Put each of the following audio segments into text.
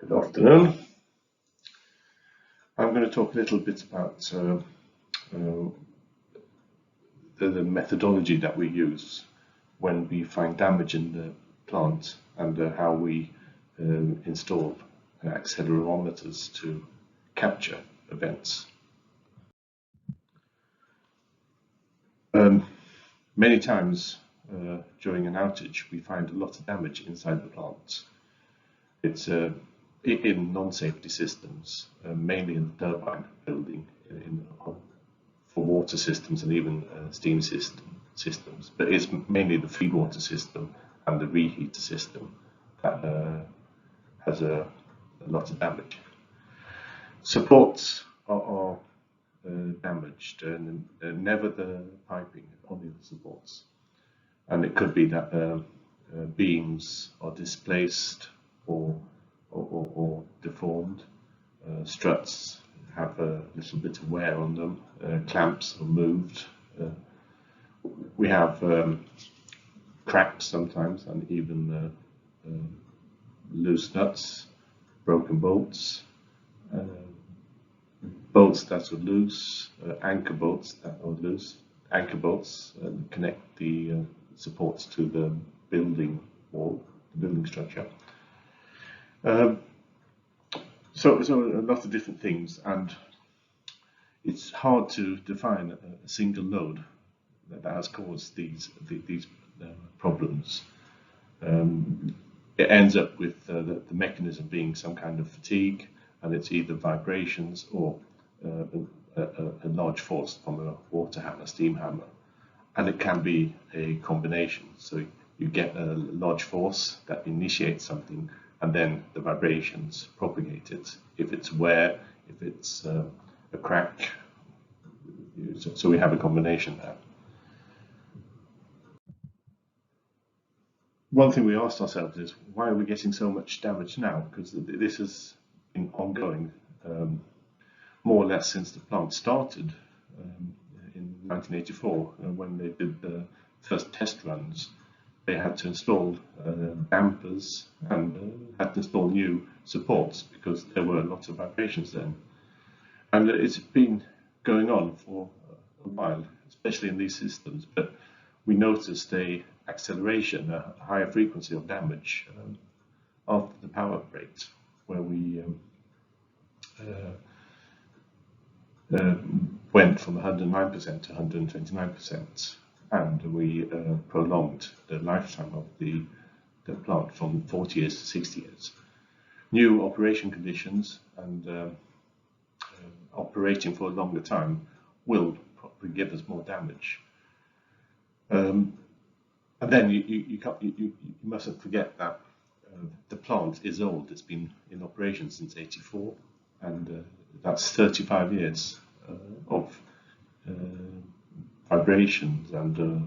Good afternoon. I'm going to talk a little bit about the methodology that we use when we find damage in the plant and how we install accelerometers to capture events. Many times during an outage we find a lot of damage inside the plant. It's in non-safety systems, mainly in the turbine building, for water systems and even steam systems. But it's mainly the feedwater system and the reheater system that has a lot of damage. Supports are damaged, and never the piping, only the supports. And it could be that beams are displaced or deformed. Struts have a little bit of wear on them. Clamps are moved. We have cracks sometimes, and even loose nuts, broken bolts, bolts that are loose, anchor bolts that are loose. Anchor bolts connect the supports to the building wall, the building structure. So a lot of different things, and it's hard to define a single load that has caused these problems. It ends up with the mechanism being some kind of fatigue, and it's either vibrations or a large force from a water hammer, steam hammer, and it can be a combination. So you get a large force that initiates something, and then the vibrations propagate it. If it's wear, if it's a crack, so we have a combination there. One thing we asked ourselves is, why are we getting so much damage now? Because this has been ongoing more or less since the plant started in 1984, when they did the first test runs. They had to install dampers and had to install new supports because there were lots of vibrations then. And it's been going on for a while, especially in these systems, but we noticed a acceleration, a higher frequency of damage after the power break, where we went from 109% to 129%, and we prolonged the lifetime of the plant from 40 years to 60 years. New operation conditions and operating for a longer time will probably give us more damage. And then you mustn't forget that the plant is old. It's been in operation since '84, and that's 35 years of vibrations and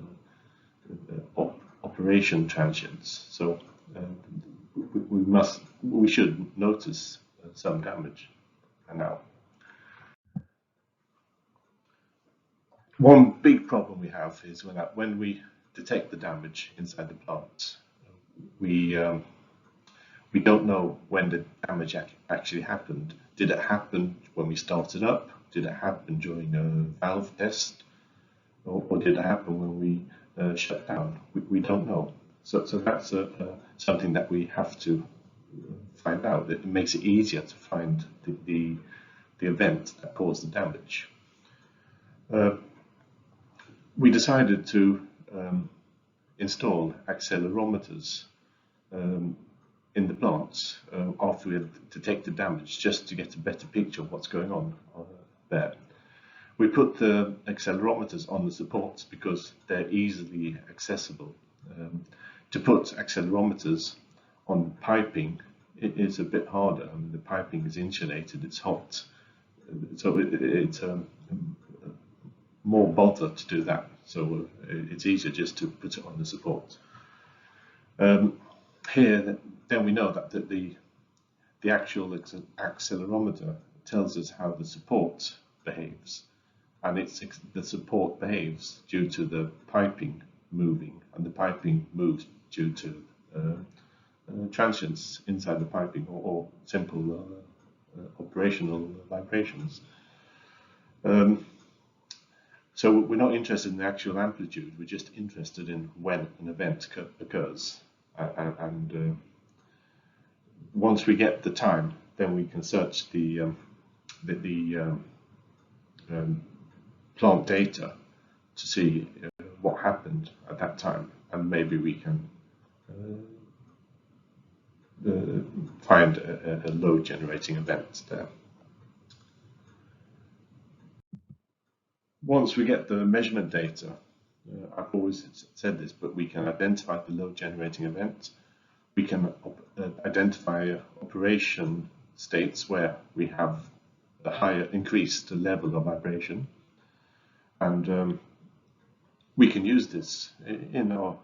operation transients. So we should notice some damage now. One big problem we have is when we detect the damage inside the plant, we don't know when the damage actually happened. Did it happen when we started up? Did it happen during a valve test? Or did it happen when we shut down? We don't know. So that's something that we have to find out. It makes it easier to find the event that caused the damage. We decided to install accelerometers in the plants after we had detected damage, just to get a better picture of what's going on there. We put the accelerometers on the supports because they're easily accessible. To put accelerometers on piping, it is a bit harder. I mean, the piping is insulated, it's hot, so it's more bother to do that. So it's easier just to put it on the support. Here, then we know that the actual accelerometer tells us how the support behaves, and the support behaves due to the piping moving, and the piping moves due to transients inside the piping, or simple operational vibrations. So we're not interested in the actual amplitude, we're just interested in when an event occurs. And once we get the time, then we can search the plant data to see what happened at that time, and maybe we can find a load generating event there. Once we get the measurement data, I've always said this, but we can identify the load generating event. We can identify operation states where we have a higher increased level of vibration, and we can use this in our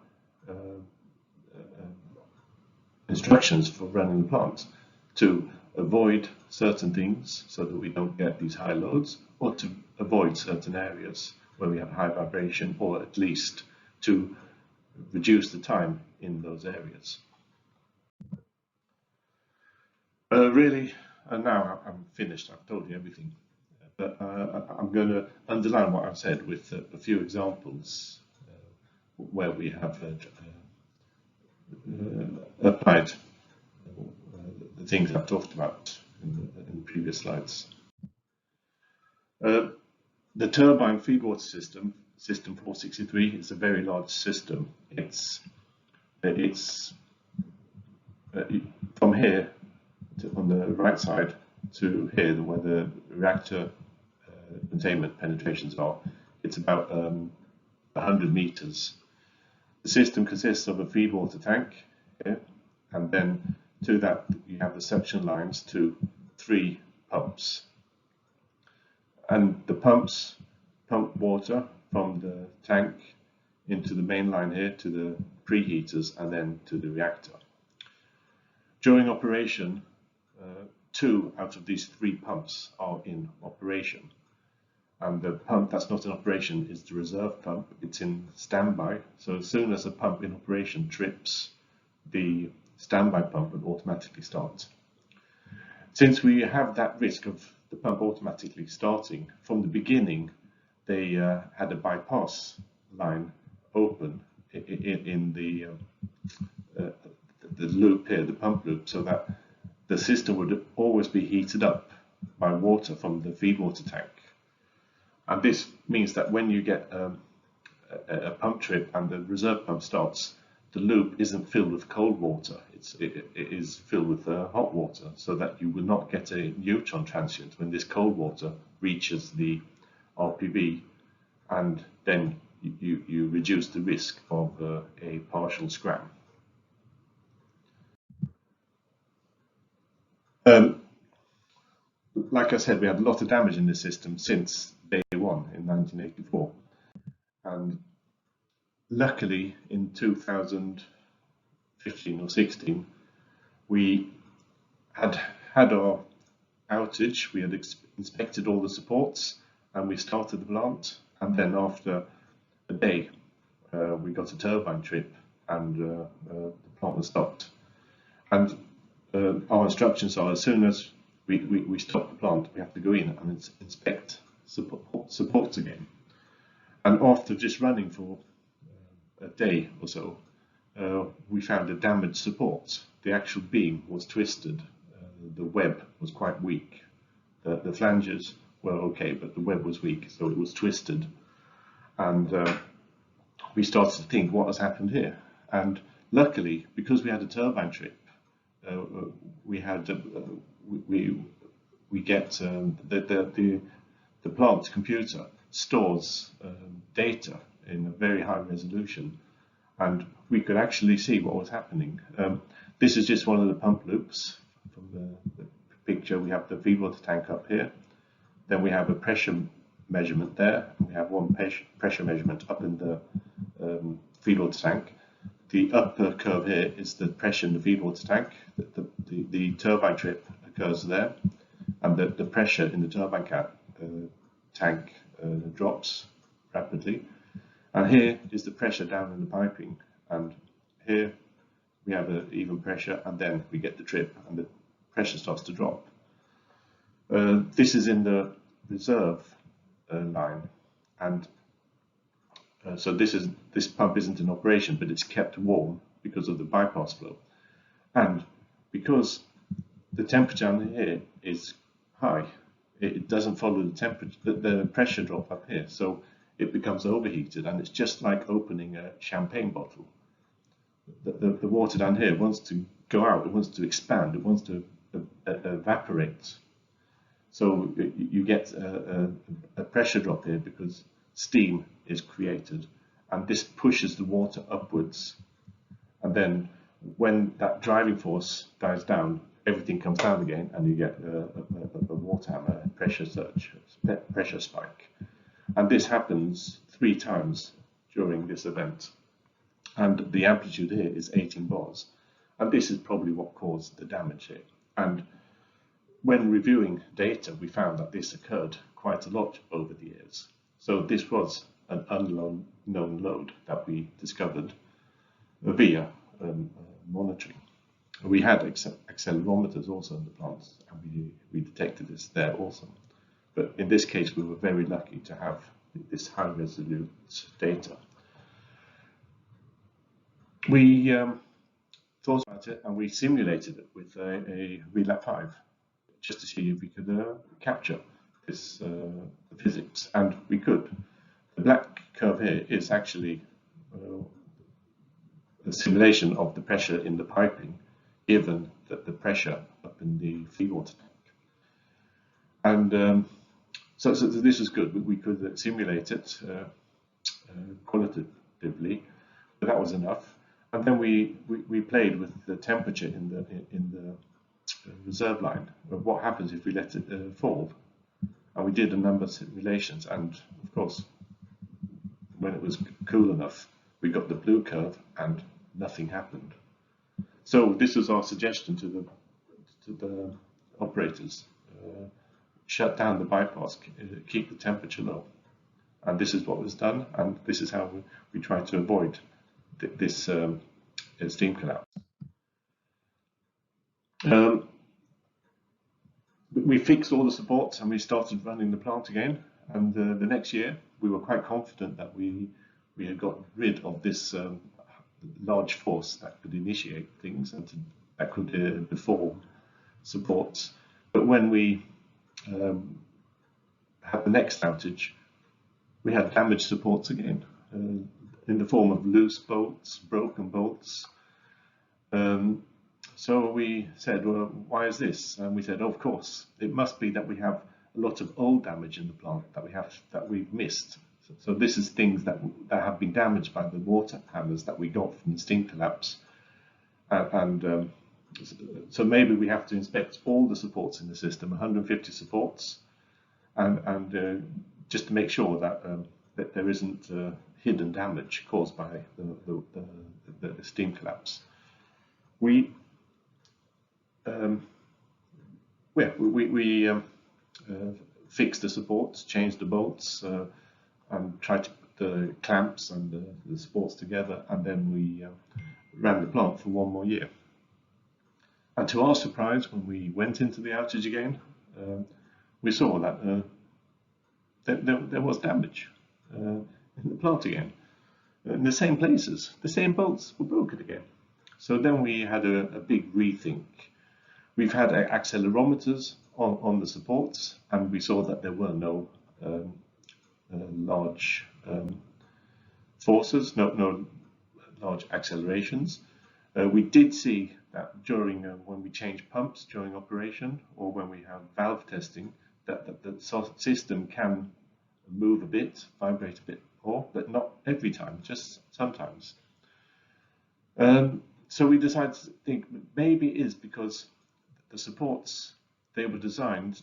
instructions for running the plant to avoid certain things so that we don't get these high loads, or to avoid certain areas where we have high vibration, or at least to reduce the time in those areas. Really, now I'm finished, I've told you everything, but I'm going to underline what I've said with a few examples where we have applied the things I've talked about in the previous slides. The turbine feedwater system 463, is a very large system. It's from here on the right side to here, where the reactor containment penetrations are. It's about 100 meters. The system consists of a feedwater tank here, and then to that you have the suction lines to 3 pumps. And the pumps pump water from the tank into the main line here to the preheaters and then to the reactor. During operation, 2 out of these 3 pumps are in operation. And the pump that's not in operation is the reserve pump. It's in standby. So as soon as a pump in operation trips, the standby pump will automatically start. Since we have that risk of the pump automatically starting, from the beginning they had a bypass line open in the loop here, the pump loop, so that the system would always be heated up by water from the feedwater tank. And this means that when you get a pump trip and the reserve pump starts, the loop isn't filled with cold water, it is filled with hot water, so that you will not get a neutron transient when this cold water reaches the RPV, and then you reduce the risk of a partial scram. Like I said, we had a lot of damage in this system since day one in 1984, and luckily in 2015 or 16 we had our outage. We had inspected all the supports and we started the plant, and then after a day we got a turbine trip and the plant was stopped. And our instructions are, as soon as we stop the plant, we have to go in and inspect supports again. And after just running for a day or so, we found a damaged support. The actual beam was twisted. The web was quite weak. The flanges were okay, but the web was weak, so it was twisted. And we started to think, what has happened here? And luckily, because we had a turbine trip, we had we get the plant computer stores data in a very high resolution, and we could actually see what was happening. This is just one of the pump loops from the picture. We have the feedwater tank up here, then we have a pressure measurement there, and we have one pressure measurement up in the feedwater tank. The upper curve here is the pressure in the feedwater tank. The turbine trip occurs there, and the pressure in the turbine tank drops rapidly. And here is the pressure down in the piping, and here we have an even pressure, and then we get the trip, and the pressure starts to drop. This is in the reserve line, and so this pump isn't in operation, but it's kept warm because of the bypass flow, and because the temperature down here is high, it doesn't follow the temperature, the pressure drop up here, so it becomes overheated, and it's just like opening a champagne bottle. The water down here wants to go out, it wants to expand, it wants to evaporate. So you get a pressure drop here because steam is created, and this pushes the water upwards. And then when that driving force dies down, everything comes down again, and you get a water hammer, pressure surge, pressure spike. And this happens 3 times during this event. And the amplitude here is 18 bars. And this is probably what caused the damage here. And when reviewing data, we found that this occurred quite a lot over the years. So this was an unknown load that we discovered via monitoring. We had accelerometers also in the plants, and we detected this there also. But in this case, we were very lucky to have this high resolute data. We thought about it, and we simulated it with a VLAP 5 just to see if we could capture this physics, and we could. The black curve here is actually a simulation of the pressure in the piping given that the pressure up in the feedwater tank. And so this is good. We could simulate it qualitatively, but that was enough. And then we played with the temperature in the reserve line. What happens if we let it fall? And we did a number of simulations, and of course, when it was cool enough, we got the blue curve, and nothing happened. So this was our suggestion to the operators: shut down the bypass, keep the temperature low. And this is what was done, and this is how we tried to avoid this steam collapse. We fixed all the supports, and we started running the plant again. And the next year, we were quite confident that we had got rid of this large force that could initiate things and that could deform supports. But when we had the next outage, we had damaged supports again in the form of loose bolts, broken bolts. So we said, well, why is this? And we said, oh, of course, it must be that we have a lot of old damage in the plant that we've missed. So this is things that have been damaged by the water hammers that we got from the steam collapse. So maybe we have to inspect all the supports in the system, 150 supports, and just to make sure that there isn't hidden damage caused by the steam collapse. We fixed the supports, changed the bolts, and tried to put the clamps and the supports together, and then we ran the plant for 1 more year. And to our surprise, when we went into the outage again, we saw that there was damage in the plant again. In the same places, the same bolts were broken again. So then we had a big rethink. We've had accelerometers on the supports, and we saw that there were no large forces, no large accelerations. We did see that during when we change pumps during operation, or when we have valve testing, that the system can move a bit, vibrate a bit more, but not every time, just sometimes. So we decided to think maybe it is because the supports, they were designed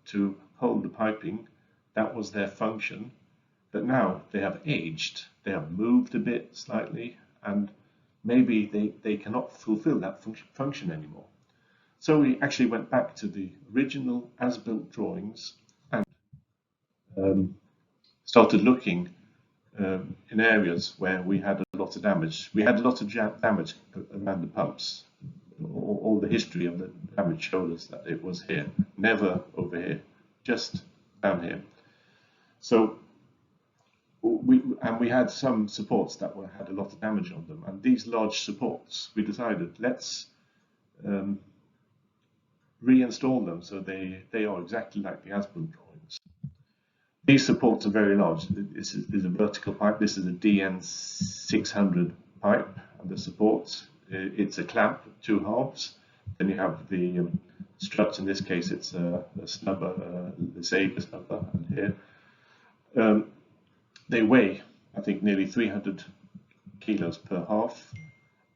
to hold the piping. That was their function, but now they have aged, they have moved a bit slightly, and maybe they cannot fulfill that function anymore. So we actually went back to the original as-built drawings and started looking in areas where we had a lot of damage. We had a lot of damage around the pumps. All the history of the damage showed us that it was here, never over here, just down here. So we had some supports that had a lot of damage on them, and these large supports, we decided let's reinstall them so they are exactly like the as-built drawings. These supports are very large. This is a vertical pipe. This is a DN600 pipe, and the supports, it's a clamp, 2 halves. Then you have the struts. In this case, it's a snubber, the saber snubber, and here. They weigh, I think, nearly 300 kilos per half,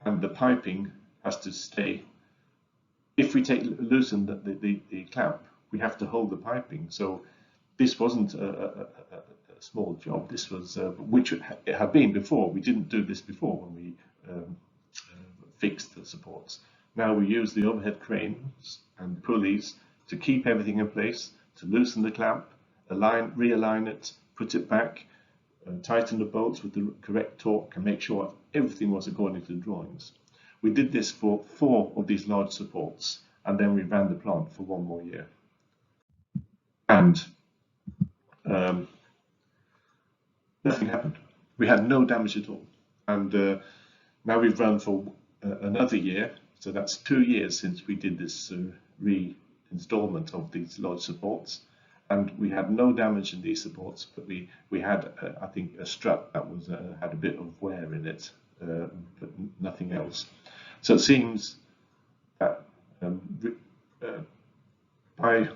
and the piping has to stay. If we loosen the clamp, we have to hold the piping. So this wasn't a small job. This was, which it had been before. We didn't do this before when we fixed the supports. Now we use the overhead cranes and pulleys to keep everything in place, to loosen the clamp, realign it, put it back, tighten the bolts with the correct torque, and make sure everything was according to the drawings. We did this for 4 of these large supports, and then we ran the plant for 1 more year. And nothing happened. We had no damage at all. And now we've run for another year, so that's 2 years since we did this reinstallment of these large supports. And we had no damage in these supports, but we had, I think, a strut that was had a bit of wear in it, but nothing else. So it seems that by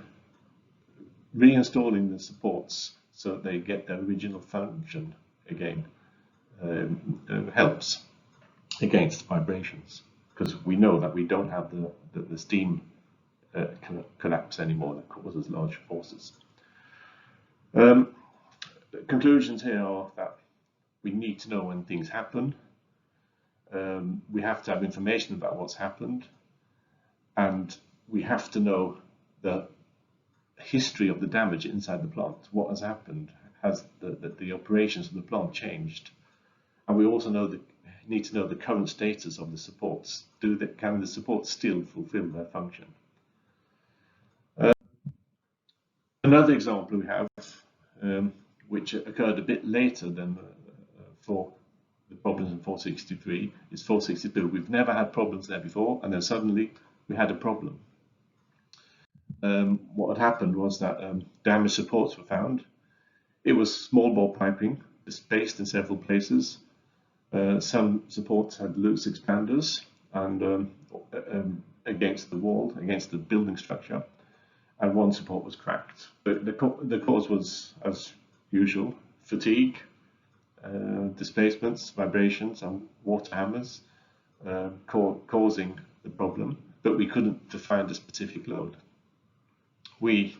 reinstalling the supports so that they get their original function again, helps against vibrations, because we know that we don't have the steam collapse anymore that causes large forces. Conclusions here are that we need to know when things happen. We have to have information about what's happened, and we have to know the history of the damage inside the plant. What has happened? Has the operations of the plant changed? And we also need to know the current status of the supports. Can the supports still fulfill their function? Another example we have, which occurred a bit later than for the problems in 463, is 462. We've never had problems there before, and then suddenly we had a problem. What had happened was that damaged supports were found. It was small bore piping, spaced in several places. Some supports had loose expanders and against the wall, against the building structure, and one support was cracked. But the cause was, as usual, fatigue, displacements, vibrations, and water hammers causing the problem, but we couldn't define a specific load. We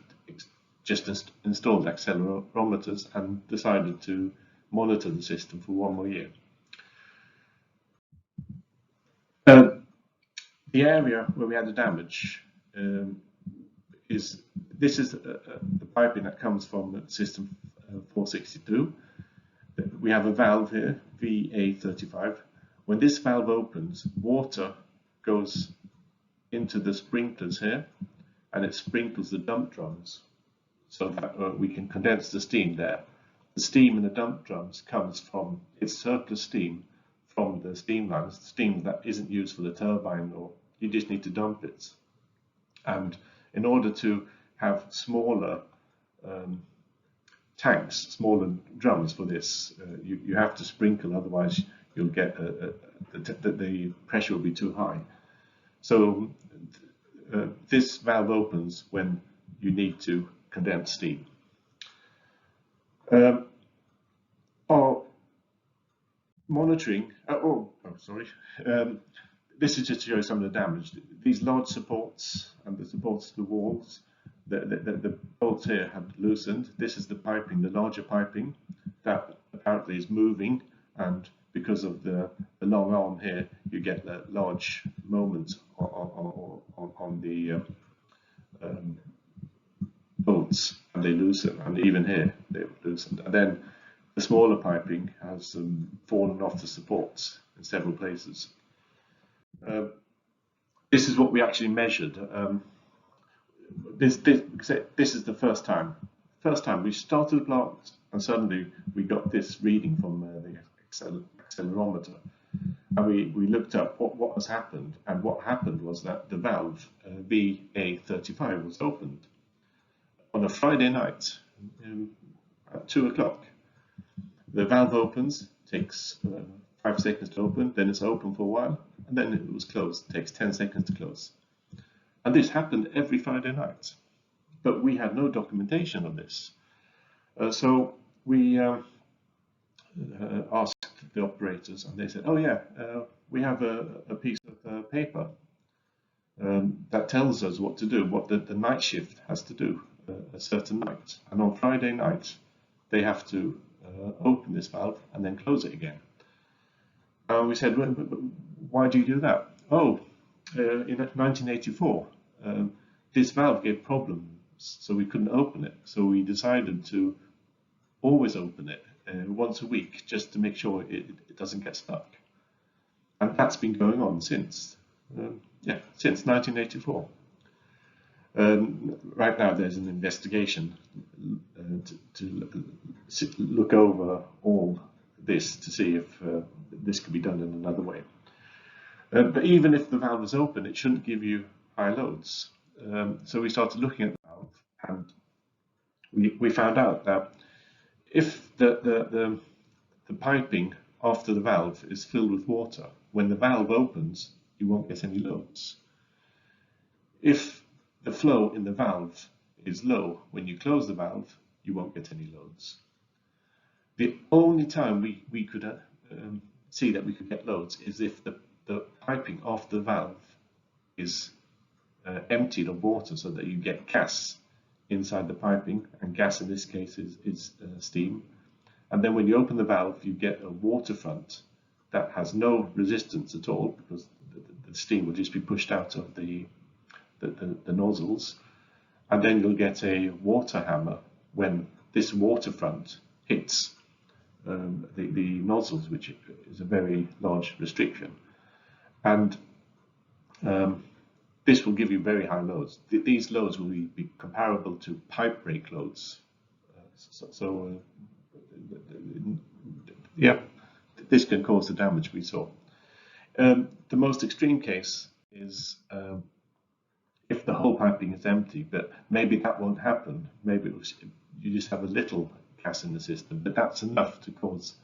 just installed accelerometers and decided to monitor the system for 1 more year. The area where we had the damage is the piping that comes from the system 462. We have a valve here, VA35. When this valve opens, water goes into the sprinklers here, and it sprinkles the dump drums so that we can condense the steam there. The steam in the dump drums comes from its surplus steam from the steam lines, steam that isn't used for the turbine, or you just need to dump it. And in order to have smaller tanks, smaller drums for this, you have to sprinkle, otherwise you'll get the pressure will be too high. So this valve opens when you need to condense steam. Our monitoring, this is just to show some of the damage. These large supports and the supports to the walls, the bolts here have loosened. This is the piping, the larger piping that apparently is moving, and because of the long arm here, you get a large moment on the bolts, and they loosen, and even here they've loosened. And then The smaller piping has fallen off the supports in several places. This is what we actually measured. This is the first time. First time we started the plant, and suddenly we got this reading from the accelerometer, and we looked up what has happened. And what happened was that the valve VA35 was opened on a Friday night at 2 o'clock. The valve opens, takes 5 seconds to open, then it's open for a while, and then it was closed. It takes 10 seconds to close. And this happened every Friday night, but we had no documentation of this. So we asked the operators, and they said, "Oh yeah, we have a piece of paper that tells us what to do, what the night shift has to do a certain night. And on Friday night, they have to open this valve and then close it again." And we said, "Well, why do you do that?" "Oh, in 1984, this valve gave problems, so we couldn't open it. So we decided to always open it once a week, just to make sure it doesn't get stuck." And that's been going on since, since 1984. Right now, there's an investigation to look over all this to see if this could be done in another way. But even if the valve is open, it shouldn't give you high loads. So we started looking at the valve, and we found out that if the piping after the valve is filled with water, when the valve opens, you won't get any loads. If the flow in the valve is low when you close the valve, you won't get any loads. The only time we could see that we could get loads is if the piping after the valve is emptied of water, so that you get gas inside the piping, and gas in this case is steam. And then when you open the valve, you get a waterfront that has no resistance at all, because the steam will just be pushed out of the nozzles. And then you'll get a water hammer when this waterfront hits the nozzles, which is a very large restriction. And this will give you very high loads. These loads will be comparable to pipe break loads. This can cause the damage we saw. The most extreme case is if the whole piping is empty, but maybe that won't happen. Maybe you just have a little gas in the system, but that's enough to cause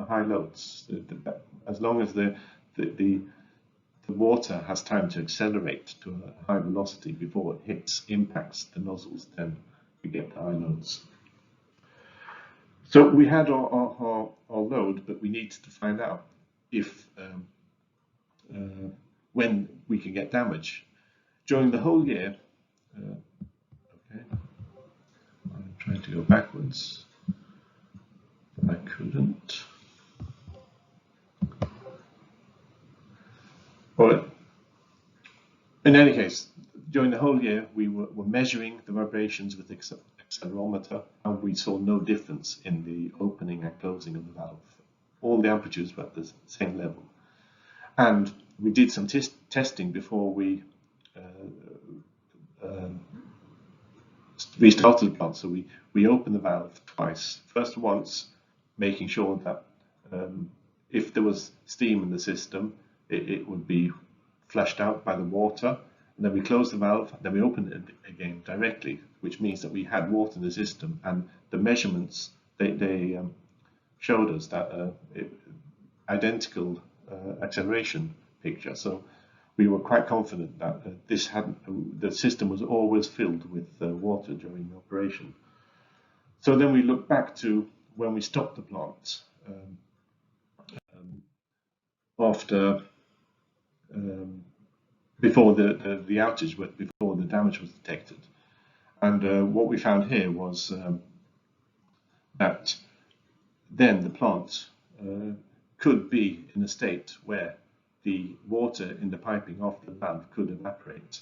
high loads. As long as the water has time to accelerate to a high velocity before it impacts the nozzles, then we get the high loads. So we had our load, but we needed to find out if when we can get damage. During the whole year, okay, I'm trying to go backwards, but I couldn't. Well, in any case, during the whole year, we were measuring the vibrations with the accelerometer, and we saw no difference in the opening and closing of the valve. All the amplitudes were at the same level. And we did some testing before we restarted the plant. So we opened the valve twice. First once, making sure that if there was steam in the system, it would be flushed out by the water. And then we closed the valve, then we opened it again directly, which means that we had water in the system, and the measurements, they showed us that identical acceleration picture. So we were quite confident that the system was always filled with water during the operation. So then we looked back to when we stopped the plant after before the outage, before the damage was detected. And what we found here was that then the plant could be in a state where the water in the piping after the valve could evaporate.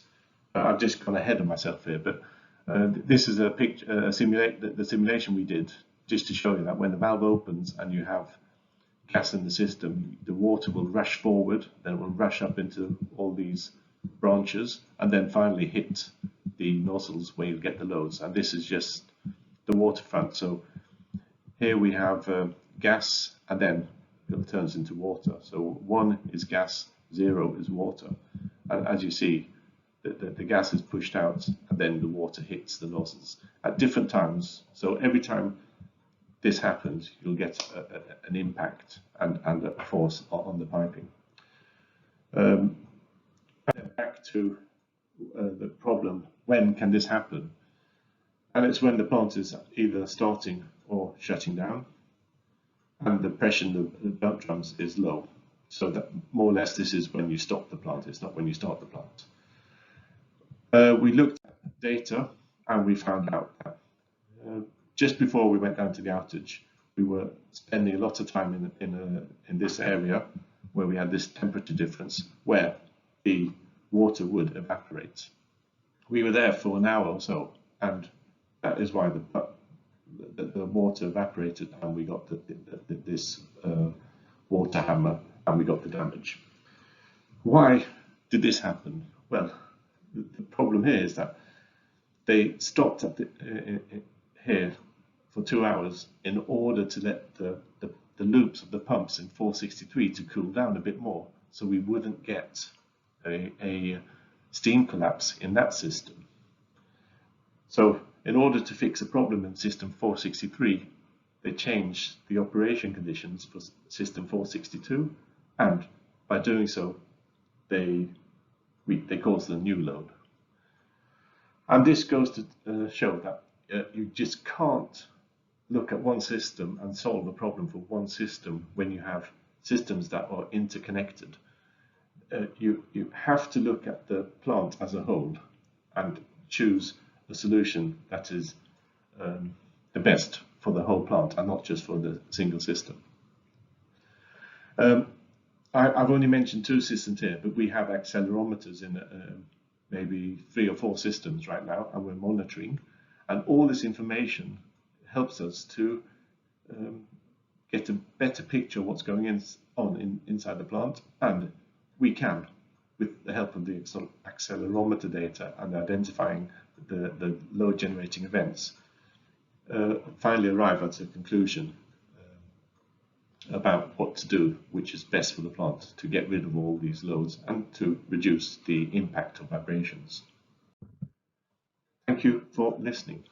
I've just gone ahead of myself here, but this is a picture, the simulation we did just to show you that when the valve opens and you have gas in the system, the water will rush forward, then it will rush up into all these branches, and then finally hit the nozzles where you get the loads. And this is just the waterfront. So here we have gas, and then it turns into water. So 1 is gas, 0 is water. And as you see, the gas is pushed out, and then the water hits the nozzles at different times. So every time this happens, you'll get an impact and a force on the piping. Back to the problem, when can this happen? And it's when the plant is either starting or shutting down, and the pressure in the belt drums is low. So that more or less this is when you stop the plant, it's not when you start the plant. We looked at data, and we found out that just before we went down to the outage, we were spending a lot of time in this area where we had this temperature difference, where the water would evaporate. We were there for an hour or so, and that is why the water evaporated, and we got this water hammer, and we got the damage. Why did this happen? Well, the problem here is that they stopped at here for 2 hours in order to let the loops of the pumps in 463 to cool down a bit more, so we wouldn't get a steam collapse in that system. So in order to fix a problem in system 463, they changed the operation conditions for system 462, and by doing so, they caused a new load. And this goes to show that you just can't look at one system and solve a problem for one system when you have systems that are interconnected. You have to look at the plant as a whole and choose a solution that is the best for the whole plant and not just for the single system. I've only mentioned 2 systems here, but we have accelerometers in maybe 3 or 4 systems right now, and we're monitoring. And all this information helps us to get a better picture of what's going on inside the plant, and we can, with the help of the accelerometer data and identifying the load generating events, finally arrive at a conclusion about what to do, which is best for the plant to get rid of all these loads and to reduce the impact of vibrations. Thank you for listening.